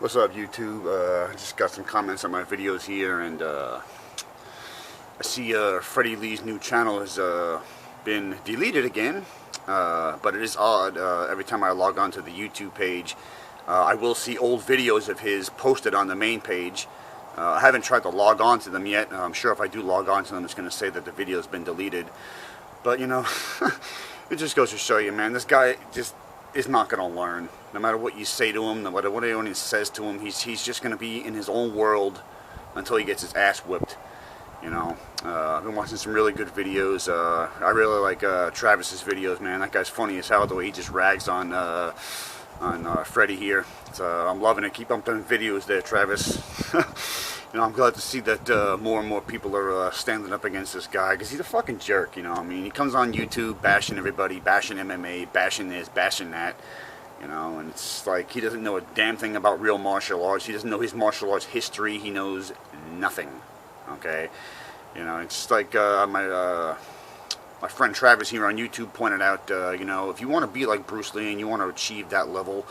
What's up, YouTube? I just got some comments on my videos here, and I see Freddie Lee's new channel has been deleted again, but it is odd. Every time I log on to the YouTube page, I will see old videos of his posted on the main page. I haven't tried to log on to them yet. I'm sure if I do log on to them, it's going to say that the video has been deleted. But, you know, it just goes to show you, man, this guy just is not going to learn. No matter what you say to him, no matter what anyone says to him, he's just going to be in his own world until he gets his ass whipped. You know, I've been watching some really good videos. I really like Travis's videos, man. That guy's funny as hell, the way he just rags on Freddie here. I'm loving it. Keep up doing videos there, Travis. You know, I'm glad to see that more and more people are standing up against this guy, because he's a fucking jerk, you know. I mean, he comes on YouTube bashing everybody, bashing MMA, bashing this, bashing that, you know, and it's like he doesn't know a damn thing about real martial arts. He doesn't know his martial arts history. He knows nothing, okay? You know, it's like my friend Travis here on YouTube pointed out, you know, if you want to be like Bruce Lee and you want to achieve that level,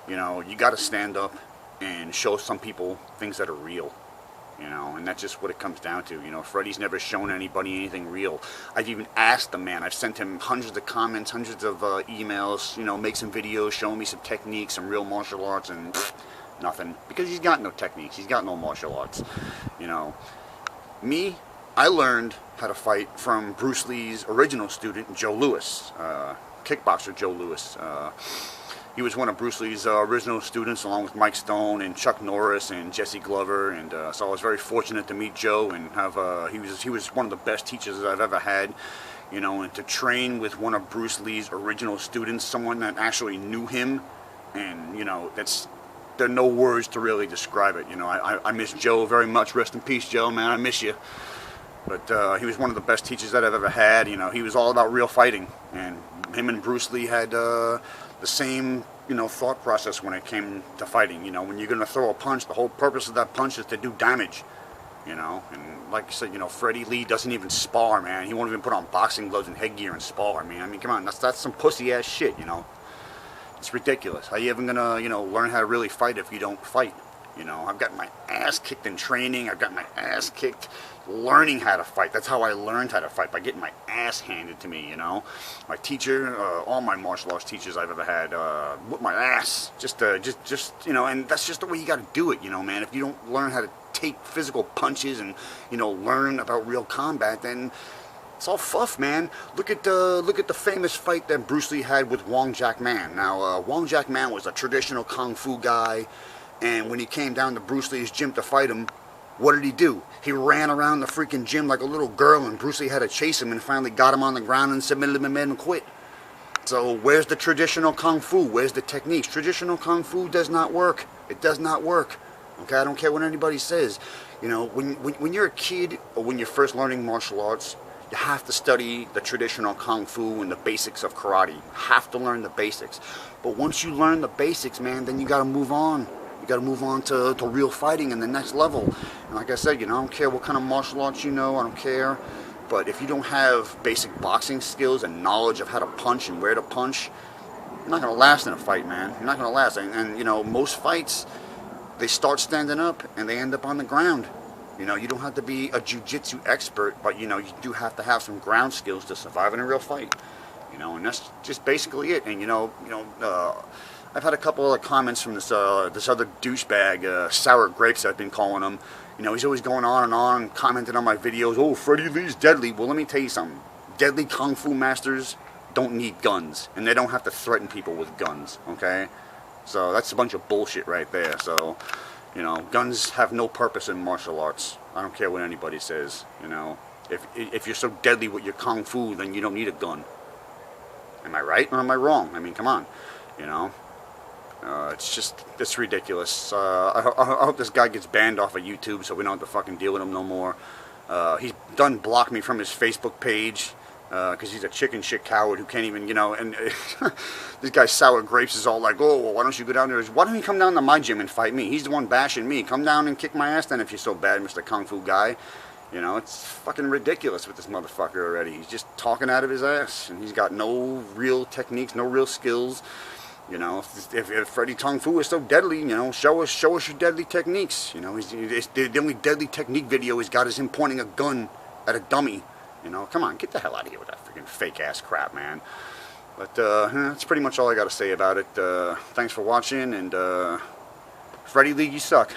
you know, you got to stand up and show some people things that are real. You know, and that's just what it comes down to. You know, Freddie's never shown anybody anything real. I've even asked the man. I've sent him hundreds of comments, hundreds of emails, you know, make some videos, showing me some techniques, some real martial arts, and nothing. Because he's got no techniques. He's got no martial arts. You know, me, I learned how to fight from Bruce Lee's original student, Joe Louis, kickboxer Joe Louis. He was one of Bruce Lee's original students, along with Mike Stone and Chuck Norris and Jesse Glover, and so I was very fortunate to meet Joe and have he was one of the best teachers that I've ever had, you know, and to train with one of Bruce Lee's original students, someone that actually knew him, and you know, there are no words to really describe it. You know, I miss Joe very much. Rest in peace, Joe, man, I miss you. But he was one of the best teachers that I've ever had. You know, he was all about real fighting, and him and Bruce Lee had the same, you know, thought process when it came to fighting. You know, when you're going to throw a punch, the whole purpose of that punch is to do damage. You know, and like I said, you know, Freddie Lee doesn't even spar, man. He won't even put on boxing gloves and headgear and spar, man. I mean, come on, that's some pussy ass shit, you know. It's ridiculous. How you even gonna, you know, learn how to really fight if you don't fight? You know, I've got my ass kicked in training. I've got my ass kicked learning how to fight. That's how I learned how to fight, by getting my ass handed to me, you know. My teacher, all my martial arts teachers I've ever had, whipped my ass. Just, you know, and that's just the way you got to do it, you know, man. If you don't learn how to take physical punches and, you know, learn about real combat, then it's all fluff, man. Look at the famous fight that Bruce Lee had with Wong Jack Man. Now, Wong Jack Man was a traditional kung fu guy. And when he came down to Bruce Lee's gym to fight him, what did he do? He ran around the freaking gym like a little girl, and Bruce Lee had to chase him and finally got him on the ground and submitted him and made him quit. So where's the traditional kung fu? Where's the techniques? Traditional kung fu does not work. It does not work. Okay, I don't care what anybody says. You know, when you're a kid or when you're first learning martial arts, you have to study the traditional kung fu and the basics of karate. You have to learn the basics. But once you learn the basics, man, then you got to move on. You got to move on to real fighting and the next level. And like I said, you know, I don't care what kind of martial arts you know. I don't care. But if you don't have basic boxing skills and knowledge of how to punch and where to punch, you're not going to last in a fight, man. You're not going to last. And, you know, most fights, they start standing up and they end up on the ground. You know, you don't have to be a jiu-jitsu expert, but, you know, you do have to have some ground skills to survive in a real fight. You know, and that's just basically it. And, you know, I've had a couple other comments from this other douchebag, Sour Grapes, I've been calling him. You know, he's always going on and commenting on my videos. Oh, Freddie Lee's deadly. Well, let me tell you something. Deadly kung fu masters don't need guns, and they don't have to threaten people with guns, okay? So that's a bunch of bullshit right there. So, you know, guns have no purpose in martial arts. I don't care what anybody says, you know. If you're so deadly with your kung fu, then you don't need a gun. Am I right or am I wrong? I mean, come on, you know. It's ridiculous. I hope this guy gets banned off of YouTube so we don't have to fucking deal with him no more. He's done blocked me from his Facebook page because he's a chicken shit coward who can't even, you know, and this guy Sour Grapes is all like, oh, well, why don't you go down there? Why don't you come down to my gym and fight me? He's the one bashing me. Come down and kick my ass then if you're so bad, Mr. Kung Fu guy. You know, it's fucking ridiculous with this motherfucker already. He's just talking out of his ass, and he's got no real techniques, no real skills. You know, if Freddie Tong Fu is so deadly, you know, show us your deadly techniques. You know, the only deadly technique video he's got is him pointing a gun at a dummy. You know, come on, get the hell out of here with that freaking fake ass crap, man. But that's pretty much all I got to say about it. Thanks for watching, and Freddie Lee, you suck.